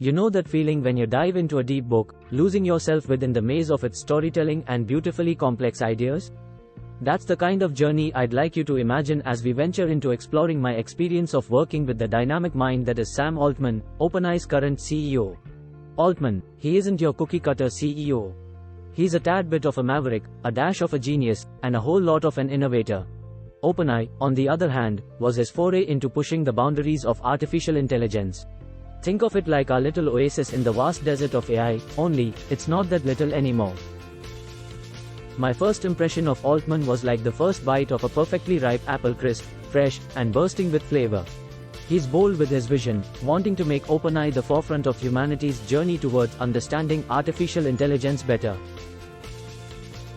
You know that feeling when you dive into a deep book, losing yourself within the maze of its storytelling and beautifully complex ideas? That's the kind of journey I'd like you to imagine as we venture into exploring my experience of working with the dynamic mind that is Sam Altman, OpenAI's current CEO. Altman, he isn't your cookie-cutter CEO. He's a tad bit of a maverick, a dash of a genius, and a whole lot of an innovator. OpenAI, on the other hand, was his foray into pushing the boundaries of artificial intelligence. Think of it like our little oasis in the vast desert of AI, only, it's not that little anymore. My first impression of Altman was like the first bite of a perfectly ripe apple, crisp, fresh, and bursting with flavor. He's bold with his vision, wanting to make OpenAI the forefront of humanity's journey towards understanding artificial intelligence better.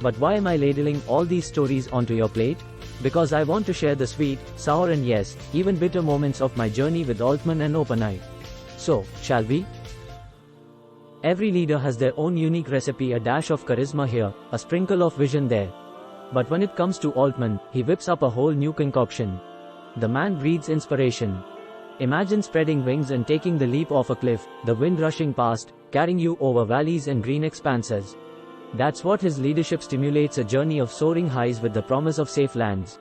But why am I ladling all these stories onto your plate? Because I want to share the sweet, sour and yes, even bitter moments of my journey with Altman and OpenAI. So, shall we? Every leader has their own unique recipe, a dash of charisma here, a sprinkle of vision there. But when it comes to Altman, he whips up a whole new concoction. The man breathes inspiration. Imagine spreading wings and taking the leap off a cliff, the wind rushing past, carrying you over valleys and green expanses. That's what his leadership stimulates, a journey of soaring highs with the promise of safe lands.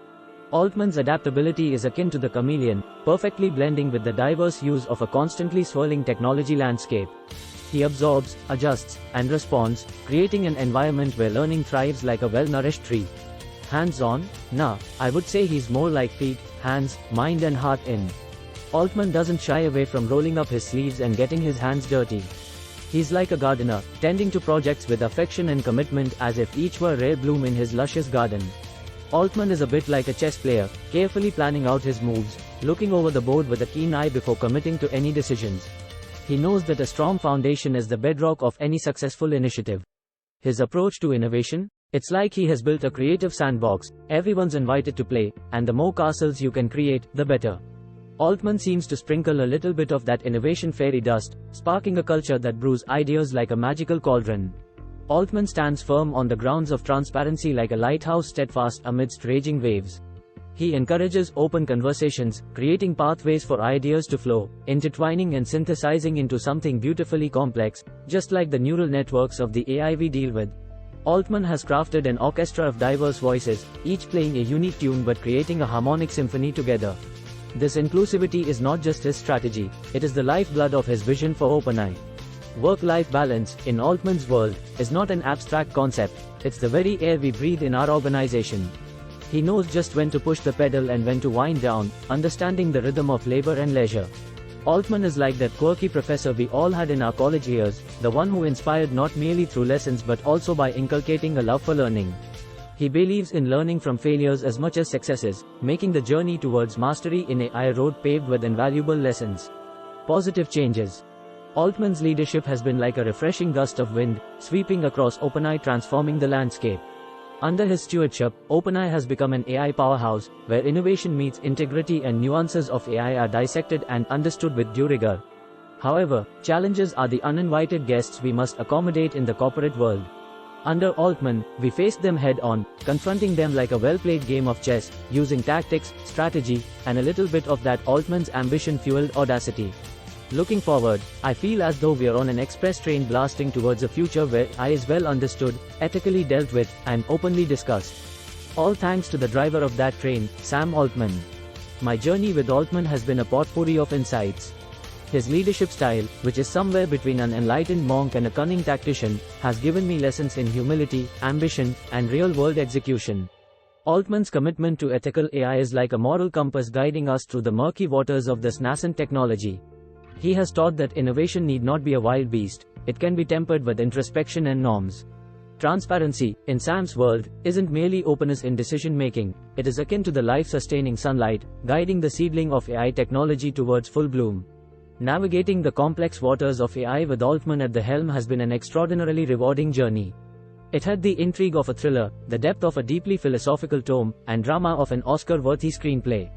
Altman's adaptability is akin to the chameleon, perfectly blending with the diverse hues of a constantly swirling technology landscape. He absorbs, adjusts, and responds, creating an environment where learning thrives like a well-nourished tree. Hands-on? Nah, I would say he's more like feet, hands, mind and heart in. Altman doesn't shy away from rolling up his sleeves and getting his hands dirty. He's like a gardener, tending to projects with affection and commitment as if each were a rare bloom in his luscious garden. Altman is a bit like a chess player, carefully planning out his moves, looking over the board with a keen eye before committing to any decisions. He knows that a strong foundation is the bedrock of any successful initiative. His approach to innovation? It's like he has built a creative sandbox, everyone's invited to play, and the more castles you can create, the better. Altman seems to sprinkle a little bit of that innovation fairy dust, sparking a culture that brews ideas like a magical cauldron. Altman stands firm on the grounds of transparency like a lighthouse, steadfast amidst raging waves. He encourages open conversations, creating pathways for ideas to flow, intertwining and synthesizing into something beautifully complex, just like the neural networks of the AI we deal with. Altman has crafted an orchestra of diverse voices, each playing a unique tune but creating a harmonic symphony together. This inclusivity is not just his strategy, it is the lifeblood of his vision for OpenAI. Work-life balance, in Altman's world, is not an abstract concept, it's the very air we breathe in our organization. He knows just when to push the pedal and when to wind down, understanding the rhythm of labor and leisure. Altman is like that quirky professor we all had in our college years, the one who inspired not merely through lessons but also by inculcating a love for learning. He believes in learning from failures as much as successes, making the journey towards mastery in AI road paved with invaluable lessons. Positive changes. Altman's leadership has been like a refreshing gust of wind, sweeping across OpenAI, transforming the landscape. Under his stewardship, OpenAI has become an AI powerhouse, where innovation meets integrity and nuances of AI are dissected and understood with due rigor. However, challenges are the uninvited guests we must accommodate in the corporate world. Under Altman, we faced them head-on, confronting them like a well-played game of chess, using tactics, strategy, and a little bit of that Altman's ambition-fueled audacity. Looking forward, I feel as though we are on an express train blasting towards a future where AI is well understood, ethically dealt with, and openly discussed. All thanks to the driver of that train, Sam Altman. My journey with Altman has been a potpourri of insights. His leadership style, which is somewhere between an enlightened monk and a cunning tactician, has given me lessons in humility, ambition, and real-world execution. Altman's commitment to ethical AI is like a moral compass guiding us through the murky waters of this nascent technology. He has taught that innovation need not be a wild beast, it can be tempered with introspection and norms. Transparency, in Sam's world, isn't merely openness in decision-making, it is akin to the life-sustaining sunlight, guiding the seedling of AI technology towards full bloom. Navigating the complex waters of AI with Altman at the helm has been an extraordinarily rewarding journey. It had the intrigue of a thriller, the depth of a deeply philosophical tome, and drama of an Oscar-worthy screenplay.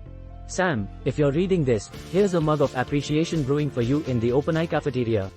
Sam, if you're reading this, here's a mug of appreciation brewing for you in the OpenAI cafeteria.